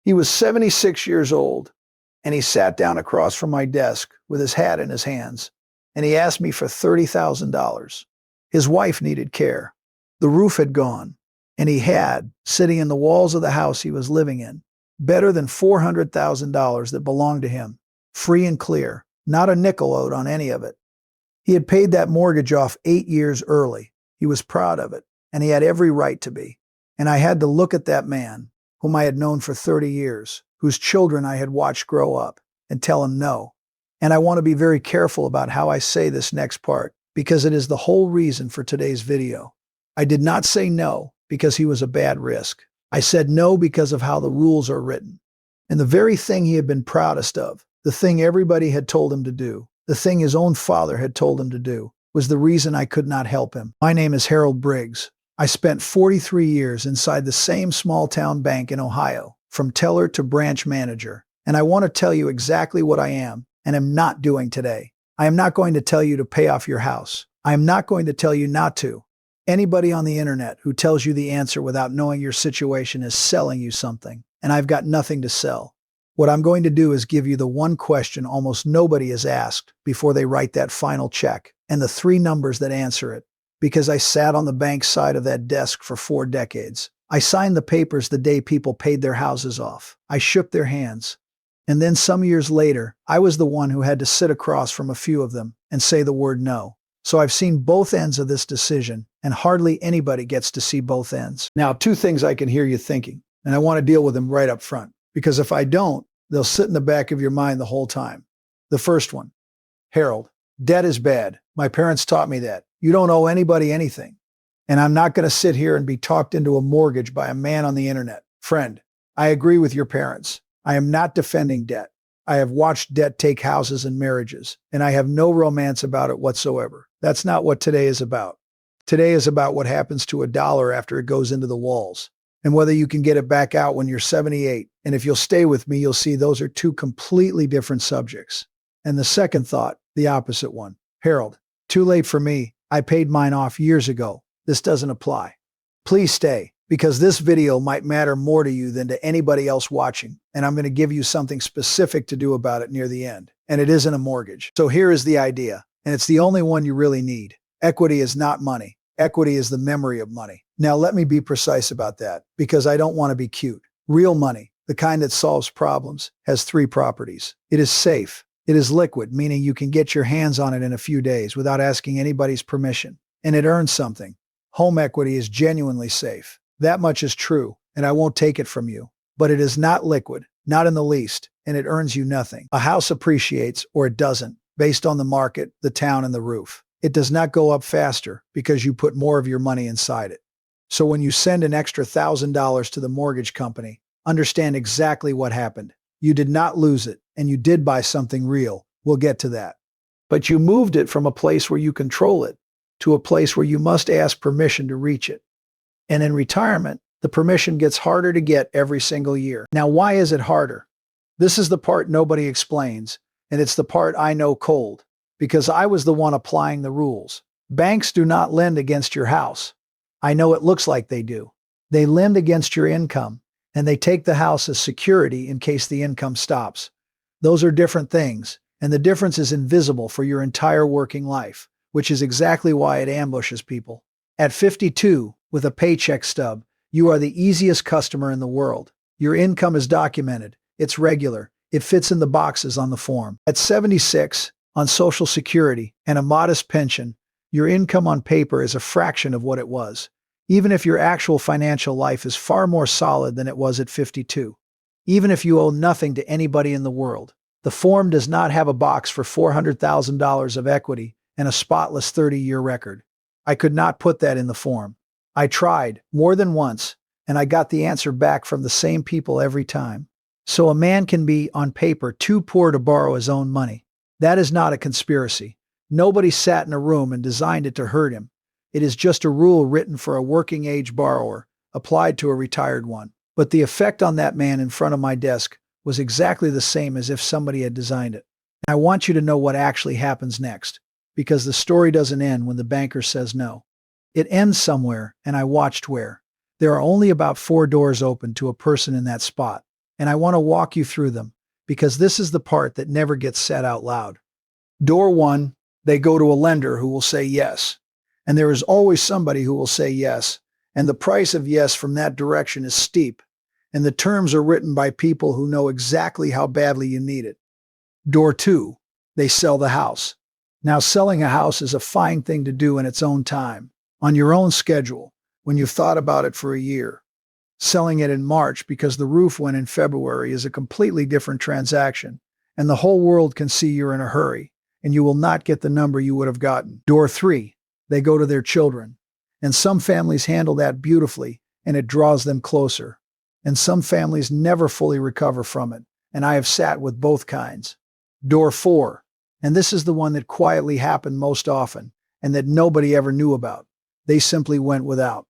He was 76 years old, and he sat down across from my desk with his hat in his hands, and he asked me for $30,000. His wife needed care. The roof had gone, and he had, sitting in the walls of the house he was living in, better than $400,000 that belonged to him, free and clear, not a nickel owed on any of it. He had paid that mortgage off 8 years early. He was proud of it, and he had every right to be. And I had to look at that man, whom I had known for 30 years, whose children I had watched grow up, and tell him no. And I want to be very careful about how I say this next part, because it is the whole reason for today's video. I did not say no because he was a bad risk. I said no because of how the rules are written. And the very thing he had been proudest of, the thing everybody had told him to do, the thing his own father had told him to do, was the reason I could not help him. My name is Harold Briggs. I spent 43 years inside the same small-town bank in Ohio, from teller to branch manager. And I want to tell you exactly what I am and am not doing today. I am not going to tell you to pay off your house. I am not going to tell you not to. Anybody on the internet who tells you the answer without knowing your situation is selling you something, and I've got nothing to sell. What I'm going to do is give you the one question almost nobody is asked before they write that final check, and the 3 numbers that answer it. Because I sat on the bank side of that desk for 4 decades. I signed the papers the day people paid their houses off. I shook their hands. And then some years later, I was the one who had to sit across from a few of them and say the word no. So I've seen both ends of this decision, and hardly anybody gets to see both ends. Now, 2 things I can hear you thinking, and I want to deal with them right up front, because if I don't, they'll sit in the back of your mind the whole time. The first one, Harold, debt is bad. My parents taught me that. You don't owe anybody anything. And I'm not going to sit here and be talked into a mortgage by a man on the internet. Friend, I agree with your parents. I am not defending debt. I have watched debt take houses and marriages, and I have no romance about it whatsoever. That's not what today is about. Today is about what happens to a dollar after it goes into the walls, and whether you can get it back out when you're 78. And if you'll stay with me, you'll see those are 2 completely different subjects. And the second thought, the opposite one. Harold, too late for me. I paid mine off years ago. This doesn't apply. Please stay, because this video might matter more to you than to anybody else watching, and I'm going to give you something specific to do about it near the end. And it isn't a mortgage. So here is the idea, and it's the only one you really need. Equity is not money. Equity is the memory of money. Now let me be precise about that, because I don't want to be cute. Real money, the kind that solves problems, has 3 properties. It is safe. It is liquid, meaning you can get your hands on it in a few days without asking anybody's permission. And it earns something. Home equity is genuinely safe. That much is true, and I won't take it from you. But it is not liquid, not in the least, and it earns you nothing. A house appreciates, or it doesn't, based on the market, the town, and the roof. It does not go up faster because you put more of your money inside it. So when you send an extra $1,000 to the mortgage company, understand exactly what happened. You did not lose it, and you did buy something real. We'll get to that. But you moved it from a place where you control it to a place where you must ask permission to reach it. And in retirement, the permission gets harder to get every single year. Now, why is it harder? This is the part nobody explains, and it's the part I know cold, because I was the one applying the rules. Banks do not lend against your house. I know it looks like they do. They lend against your income, and they take the house as security in case the income stops. Those are different things, and the difference is invisible for your entire working life, which is exactly why it ambushes people. At 52, with a paycheck stub, you are the easiest customer in the world. Your income is documented. It's regular. It fits in the boxes on the form. At 76, on Social Security and a modest pension, your income on paper is a fraction of what it was, even if your actual financial life is far more solid than it was at 52. Even if you owe nothing to anybody in the world, the form does not have a box for $400,000 of equity and a spotless 30-year record. I could not put that in the form. I tried more than once, and I got the answer back from the same people every time. So a man can be, on paper, too poor to borrow his own money. That is not a conspiracy. Nobody sat in a room and designed it to hurt him. It is just a rule written for a working-age borrower, applied to a retired one. But the effect on that man in front of my desk was exactly the same as if somebody had designed it. I want you to know what actually happens next, because the story doesn't end when the banker says no. It ends somewhere, and I watched where. There are only about 4 doors open to a person in that spot, and I want to walk you through them because this is the part that never gets said out loud. Door one, they go to a lender who will say yes. And there is always somebody who will say yes, and the price of yes from that direction is steep, and the terms are written by people who know exactly how badly you need it. Door two, they sell the house. Now, selling a house is a fine thing to do in its own time, on your own schedule, when you've thought about it for a year. Selling it in March because the roof went in February is a completely different transaction, and the whole world can see you're in a hurry, and you will not get the number you would have gotten. Door three, they go to their children. And some families handle that beautifully, and it draws them closer. And some families never fully recover from it, and I have sat with both kinds. Door four, and this is the one that quietly happened most often, and that nobody ever knew about. They simply went without.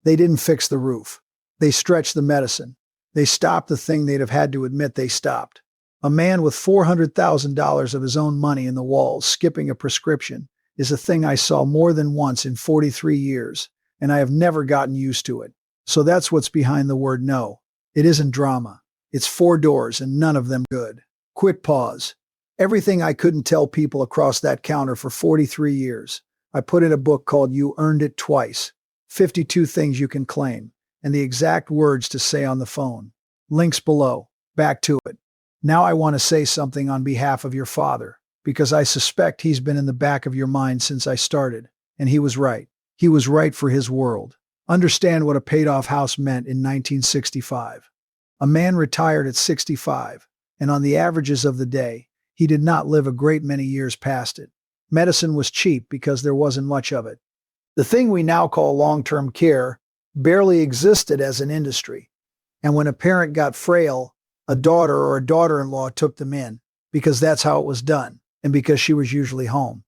They didn't fix the roof. They stretched the medicine. They stopped the thing they'd have had to admit they stopped. A man with $400,000 of his own money in the walls skipping a prescription is a thing I saw more than once in 43 years, and I have never gotten used to it. So that's what's behind the word no. It isn't drama. It's 4 doors and none of them good. Quick pause. Everything I couldn't tell people across that counter for 43 years, I put in a book called You Earned It Twice, 52 Things You Can Claim, and the exact words to say on the phone. Links below. Back to it. Now I want to say something on behalf of your father, because I suspect he's been in the back of your mind since I started, and he was right. He was right for his world. Understand what a paid-off house meant in 1965. A man retired at 65, and on the averages of the day, he did not live a great many years past it. Medicine was cheap because there wasn't much of it. The thing we now call long-term care barely existed as an industry, and when a parent got frail, a daughter or a daughter-in-law took them in, because that's how it was done, and because she was usually home.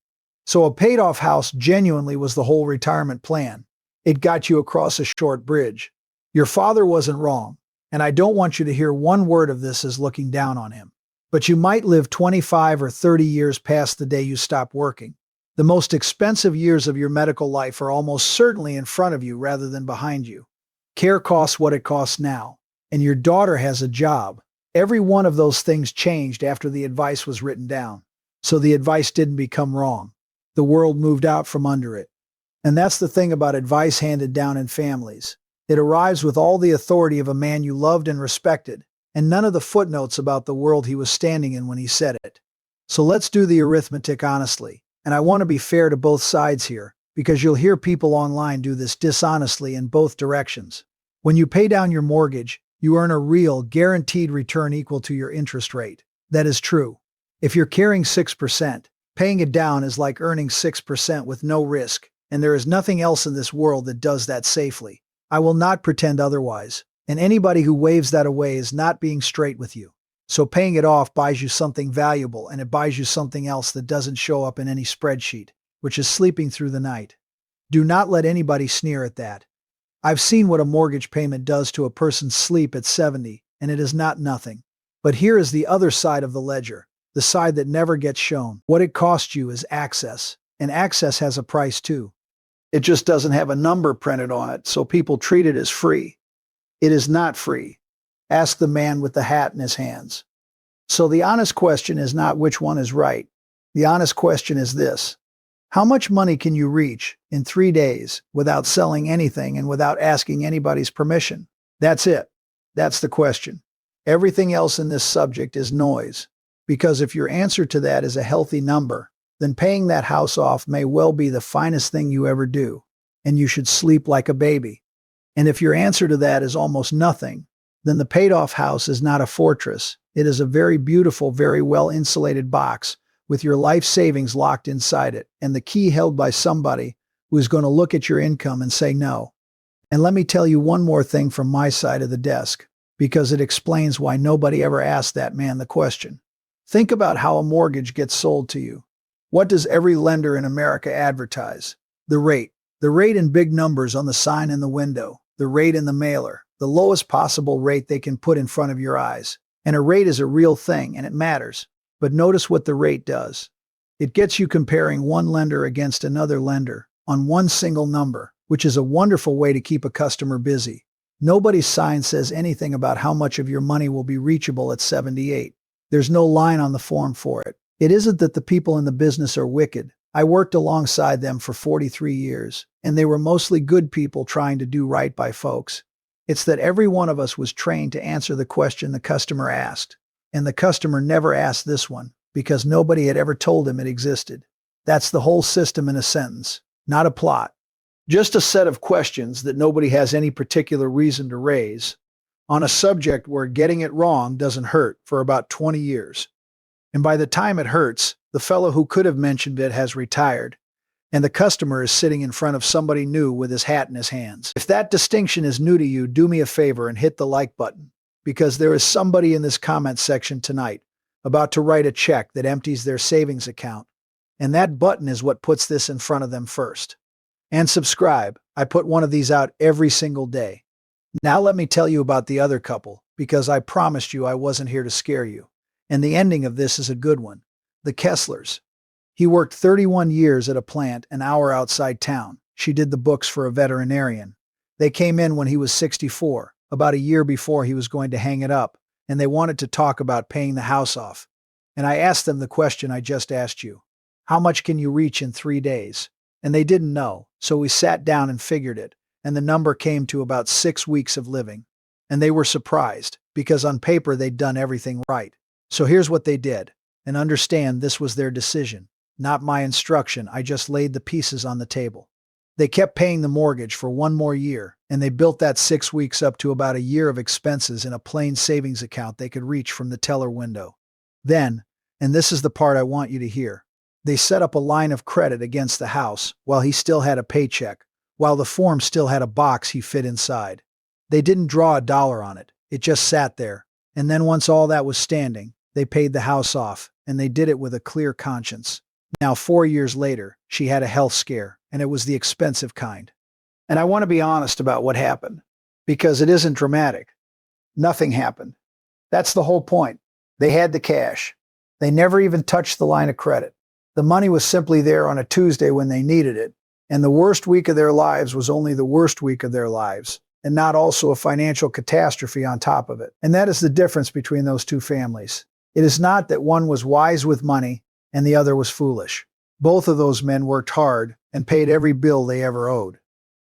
So a paid-off house genuinely was the whole retirement plan. It got you across a short bridge. Your father wasn't wrong, and I don't want you to hear one word of this as looking down on him. But you might live 25 or 30 years past the day you stop working. The most expensive years of your medical life are almost certainly in front of you rather than behind you. Care costs what it costs now, and your daughter has a job. Every one of those things changed after the advice was written down. So the advice didn't become wrong. The world moved out from under it. And that's the thing about advice handed down in families. It arrives with all the authority of a man you loved and respected, and none of the footnotes about the world he was standing in when he said it. So let's do the arithmetic honestly, and I want to be fair to both sides here, because you'll hear people online do this dishonestly in both directions. When you pay down your mortgage, you earn a real, guaranteed return equal to your interest rate. That is true. If you're carrying 6%, paying it down is like earning 6% with no risk, and there is nothing else in this world that does that safely. I will not pretend otherwise, and anybody who waves that away is not being straight with you. So paying it off buys you something valuable, and it buys you something else that doesn't show up in any spreadsheet, which is sleeping through the night. Do not let anybody sneer at that. I've seen what a mortgage payment does to a person's sleep at 70, and it is not nothing. But here is the other side of the ledger, the side that never gets shown. What it costs you is access, and access has a price too. It just doesn't have a number printed on it, so people treat it as free. It is not free. Ask the man with the hat in his hands. So the honest question is not which one is right. The honest question is this: how much money can you reach in 3 days without selling anything and without asking anybody's permission? That's it. That's the question. Everything else in this subject is noise. Because if your answer to that is a healthy number, then paying that house off may well be the finest thing you ever do, and you should sleep like a baby. And if your answer to that is almost nothing, then the paid-off house is not a fortress. It is a very beautiful, very well-insulated box with your life savings locked inside it, and the key held by somebody who is going to look at your income and say no. And let me tell you one more thing from my side of the desk, because it explains why nobody ever asked that man the question. Think about how a mortgage gets sold to you. What does every lender in America advertise? The rate. The rate in big numbers on the sign in the window. The rate in the mailer. The lowest possible rate they can put in front of your eyes. And a rate is a real thing, and it matters. But notice what the rate does. It gets you comparing one lender against another lender on one single number, which is a wonderful way to keep a customer busy. Nobody's sign says anything about how much of your money will be reachable at 78. There's no line on the form for it. It isn't that the people in the business are wicked. I worked alongside them for 43 years, and they were mostly good people trying to do right by folks. It's that every one of us was trained to answer the question the customer asked, and the customer never asked this one because nobody had ever told him it existed. That's the whole system in a sentence, not a plot. Just a set of questions that nobody has any particular reason to raise on a subject where getting it wrong doesn't hurt for about 20 years. And by the time it hurts, the fellow who could have mentioned it has retired, and the customer is sitting in front of somebody new with his hat in his hands. If that distinction is new to you, do me a favor and hit the like button, because there is somebody in this comment section tonight about to write a check that empties their savings account, and that button is what puts this in front of them first. And subscribe. I put one of these out every single day. Now let me tell you about the other couple, because I promised you I wasn't here to scare you. And the ending of this is a good one. The Kesslers. He worked 31 years at a plant an hour outside town. She did the books for a veterinarian. They came in when he was 64, about a year before he was going to hang it up, and they wanted to talk about paying the house off. And I asked them the question I just asked you. How much can you reach in 3 days? And they didn't know, so we sat down and figured it, and the number came to about 6 weeks of living. And they were surprised, because on paper they'd done everything right. So here's what they did, and understand this was their decision, not my instruction. I just laid the pieces on the table. They kept paying the mortgage for 1 more year, and they built that 6 weeks up to about a year of expenses in a plain savings account they could reach from the teller window. Then, and this is the part I want you to hear, they set up a line of credit against the house while he still had a paycheck, while the form still had a box he fit inside. They didn't draw a dollar on it. It just sat there. And then once all that was standing, they paid the house off, and they did it with a clear conscience. Now, 4 years later, she had a health scare, and it was the expensive kind. And I want to be honest about what happened, because it isn't dramatic. Nothing happened. That's the whole point. They had the cash. They never even touched the line of credit. The money was simply there on a Tuesday when they needed it, and the worst week of their lives was only the worst week of their lives, and not also a financial catastrophe on top of it. And that is the difference between those two families. It is not that one was wise with money and the other was foolish. Both of those men worked hard and paid every bill they ever owed.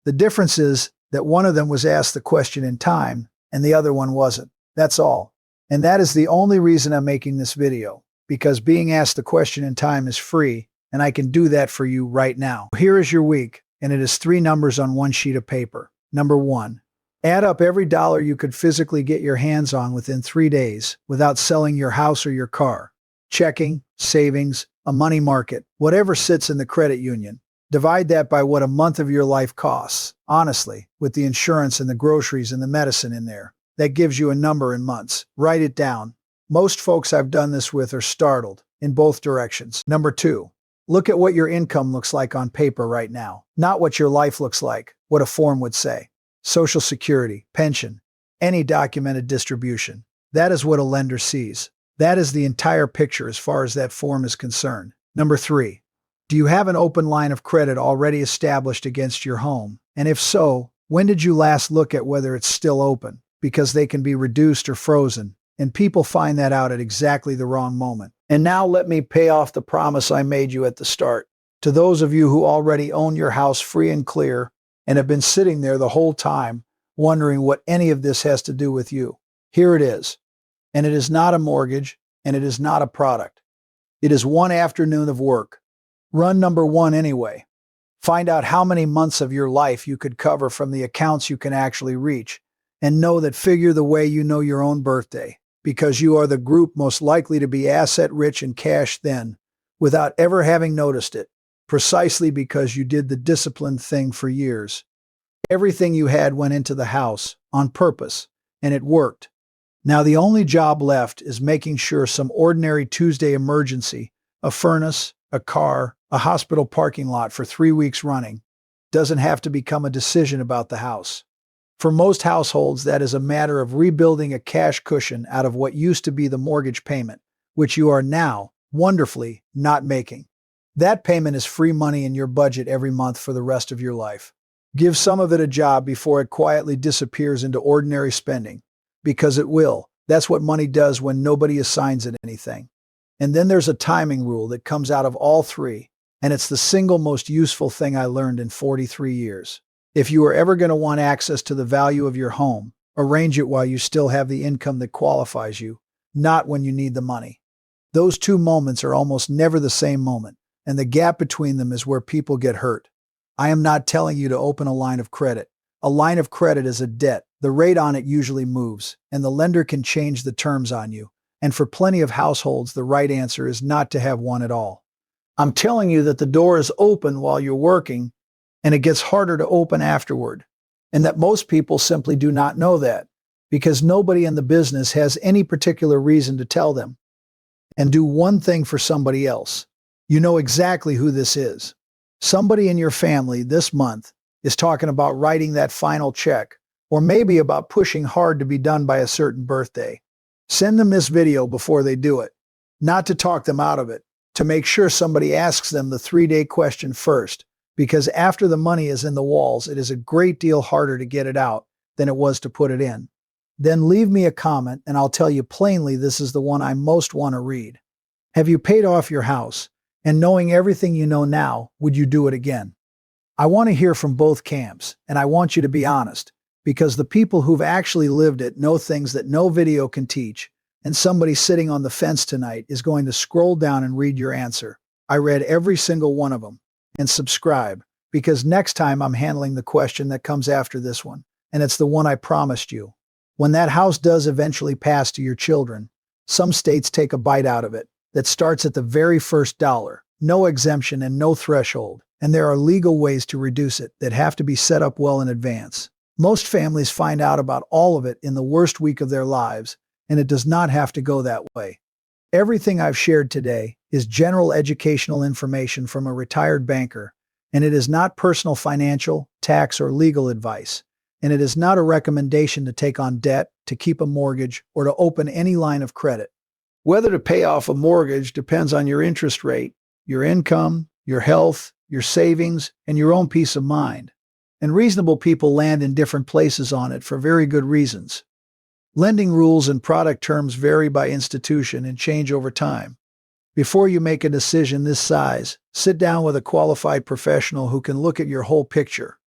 The difference is that one of them was asked the question in time and the other one wasn't. That's all. And that is the only reason I'm making this video, because being asked the question in time is free, and I can do that for you right now. Here is your week, and it is 3 numbers on 1 sheet of paper. Number 1, add up every dollar you could physically get your hands on within 3 days without selling your house or your car. Checking, savings, a money market, whatever sits in the credit union. Divide that by what a month of your life costs, honestly, with the insurance and the groceries and the medicine in there. That gives you a number in months. Write it down. Most folks I've done this with are startled in both directions. Number 2, look at what your income looks like on paper right now, not what your life looks like, what a form would say. Social Security, pension, any documented distribution. That is what a lender sees. That is the entire picture as far as that form is concerned. Number 3, do you have an open line of credit already established against your home? And if so, when did you last look at whether it's still open? Because they can be reduced or frozen. And people find that out at exactly the wrong moment. And now let me pay off the promise I made you at the start. To those of you who already own your house free and clear and have been sitting there the whole time wondering what any of this has to do with you, here it is. And it is not a mortgage, and it is not a product. It is 1 afternoon of work. Run number 1 anyway. Find out how many months of your life you could cover from the accounts you can actually reach, and know that figure the way you know your own birthday, because you are the group most likely to be asset rich and cash then, without ever having noticed it, precisely because you did the disciplined thing for years. Everything you had went into the house, on purpose, and it worked. Now the only job left is making sure some ordinary Tuesday emergency, a furnace, a car, a hospital parking lot for 3 weeks running, doesn't have to become a decision about the house. For most households, that is a matter of rebuilding a cash cushion out of what used to be the mortgage payment, which you are now, wonderfully, not making. That payment is free money in your budget every month for the rest of your life. Give some of it a job before it quietly disappears into ordinary spending. Because it will. That's what money does when nobody assigns it anything. And then there's a timing rule that comes out of all three, and it's the single most useful thing I learned in 43 years. If you are ever going to want access to the value of your home, arrange it while you still have the income that qualifies you, not when you need the money. Those two moments are almost never the same moment, and the gap between them is where people get hurt. I am not telling you to open a line of credit. A line of credit is a debt. The rate on it usually moves, and the lender can change the terms on you. And for plenty of households, the right answer is not to have one at all. I'm telling you that the door is open while you're working, and it gets harder to open afterward. And that most people simply do not know that, because nobody in the business has any particular reason to tell them. And do one thing for somebody else. You know exactly who this is. Somebody in your family this month is talking about writing that final check, or maybe about pushing hard to be done by a certain birthday. Send them this video before they do it. Not to talk them out of it, to make sure somebody asks them the 3-day question first, because after the money is in the walls, it is a great deal harder to get it out than it was to put it in. Then leave me a comment and I'll tell you plainly this is the one I most want to read. Have you paid off your house? And knowing everything you know now, would you do it again? I want to hear from both camps, and I want you to be honest, because the people who've actually lived it know things that no video can teach, and somebody sitting on the fence tonight is going to scroll down and read your answer. I read every single one of them. And subscribe, because next time I'm handling the question that comes after this one, and it's the one I promised you. When that house does eventually pass to your children, some states take a bite out of it that starts at the very first dollar, no exemption and no threshold, and there are legal ways to reduce it that have to be set up well in advance. Most families find out about all of it in the worst week of their lives, and it does not have to go that way. Everything I've shared today is general educational information from a retired banker, and it is not personal financial, tax, or legal advice, and it is not a recommendation to take on debt, to keep a mortgage, or to open any line of credit. Whether to pay off a mortgage depends on your interest rate, your income, your health, your savings, and your own peace of mind. And reasonable people land in different places on it for very good reasons. Lending rules and product terms vary by institution and change over time. Before you make a decision this size, sit down with a qualified professional who can look at your whole picture.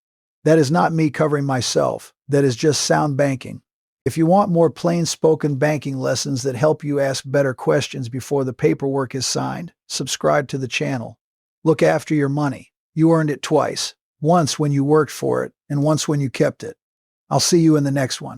That is not me covering myself. That is just sound banking. If you want more plain-spoken banking lessons that help you ask better questions before the paperwork is signed, subscribe to the channel. Look after your money. You earned it twice. Once when you worked for it, and once when you kept it. I'll see you in the next one.